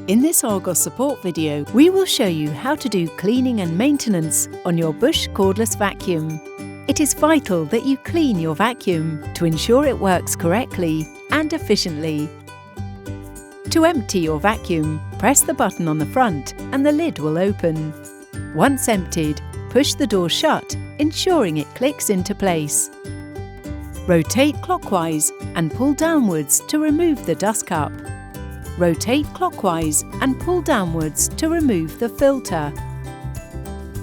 In this Argos Support video, we will show you how to do cleaning and maintenance on your Bush Cordless Vacuum. It is vital that you clean your vacuum to ensure it works correctly and efficiently. To empty your vacuum, press the button on the front and the lid will open. Once emptied, push the door shut, ensuring it clicks into place. Rotate clockwise and pull downwards to remove the dust cup. Rotate clockwise and pull downwards to remove the filter.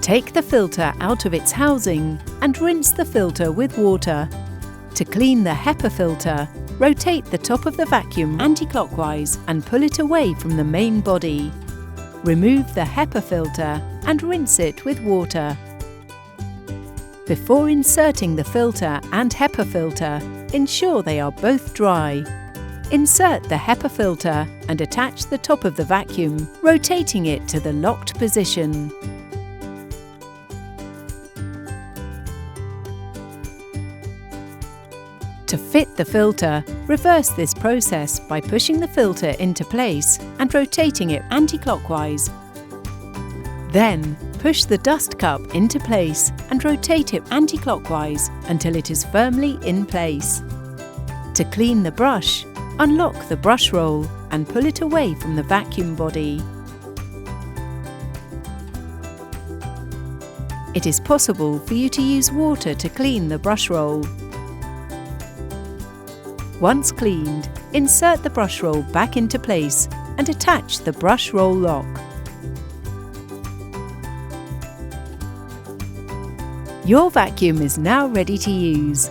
Take the filter out of its housing and rinse the filter with water. To clean the HEPA filter, rotate the top of the vacuum anti-clockwise and pull it away from the main body. Remove the HEPA filter and rinse it with water. Before inserting the filter and HEPA filter, ensure they are both dry. Insert the HEPA filter and attach the top of the vacuum, rotating it to the locked position. To fit the filter, reverse this process by pushing the filter into place and rotating it anti-clockwise. Then, push the dust cup into place and rotate it anti-clockwise until it is firmly in place. To clean the brush, unlock the brush roll and pull it away from the vacuum body. It is possible for you to use water to clean the brush roll. Once cleaned, insert the brush roll back into place and attach the brush roll lock. Your vacuum is now ready to use.